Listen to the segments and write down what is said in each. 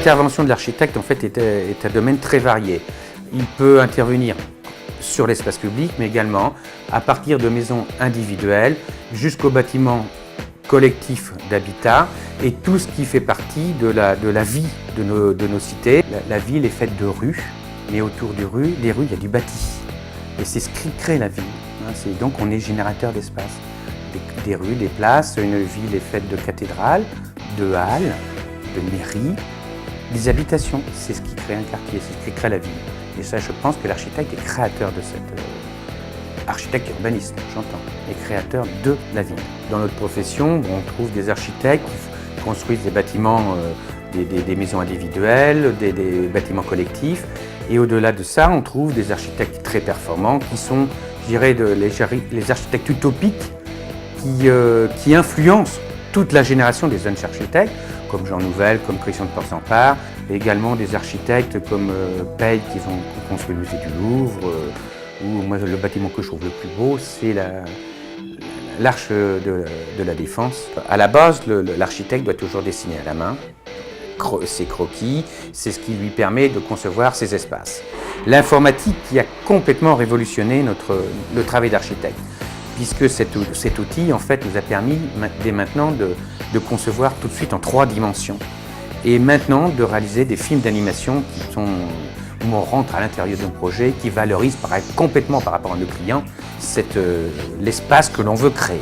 l'intervention de l'architecte en fait est un domaine très varié. Il peut intervenir sur l'espace public, mais également à partir de maisons individuelles jusqu'aux bâtiments collectifs d'habitat et tout ce qui fait partie de la vie de nos cités. La ville est faite de rues, mais autour des rues, il y a du bâti. Et c'est ce qui crée la ville. Donc on est générateur d'espace. Des rues, des places, une ville est faite de cathédrales, de halles, de mairies, des habitations. C'est ce qui crée un quartier, c'est ce qui crée la ville. Et ça, je pense que l'architecte est créateur de cette... architecte urbaniste, j'entends, est créateur de la ville. Dans notre profession, on trouve des architectes qui construisent des bâtiments, des maisons individuelles, des bâtiments collectifs. Et au-delà de ça, on trouve des architectes très performants qui sont, je dirais, les architectes utopiques qui influencent toute la génération des jeunes architectes, comme Jean Nouvel, comme Christian de Port-Sampard, et également des architectes comme Pey qui ont construit le musée du Louvre, ou moi le bâtiment que je trouve le plus beau, c'est l'Arche de la Défense. À la base, l'architecte doit toujours dessiner à la main ses croquis, c'est ce qui lui permet de concevoir ses espaces. L'informatique qui a complètement révolutionné le travail d'architecte, puisque cet outil en fait nous a permis dès maintenant de concevoir tout de suite en 3 dimensions et maintenant de réaliser des films d'animation où on rentre à l'intérieur d'un projet qui valorise complètement par rapport à nos clients l'espace que l'on veut créer.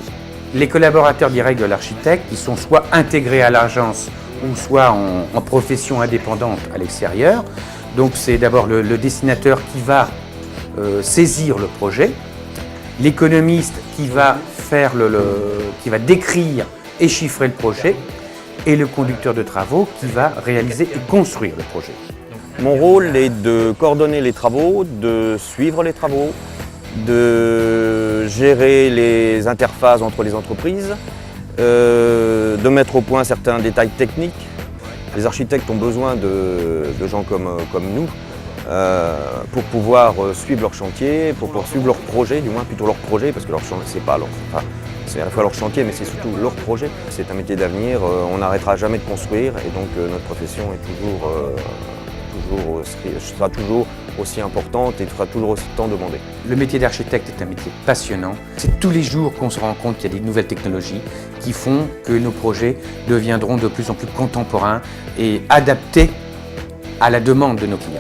Les collaborateurs directs de l'architecte, qui sont soit intégrés à l'agence ou soit en profession indépendante à l'extérieur. Donc c'est d'abord le dessinateur qui va saisir le projet, l'économiste qui va qui va décrire et chiffrer le projet, et le conducteur de travaux qui va réaliser et construire le projet. Mon rôle est de coordonner les travaux, de suivre les travaux, de gérer les interfaces entre les entreprises, de mettre au point certains détails techniques. Les architectes ont besoin de gens comme nous pour pouvoir suivre leur chantier, pour pouvoir suivre leur projet, du moins plutôt leur projet, parce que leur chantier, c'est à la fois leur chantier, mais c'est surtout leur projet. C'est un métier d'avenir, on n'arrêtera jamais de construire, et donc notre profession sera toujours aussi importante et sera toujours aussi tant demandée. Le métier d'architecte est un métier passionnant. C'est tous les jours qu'on se rend compte qu'il y a des nouvelles technologies qui font que nos projets deviendront de plus en plus contemporains et adaptés à la demande de nos clients.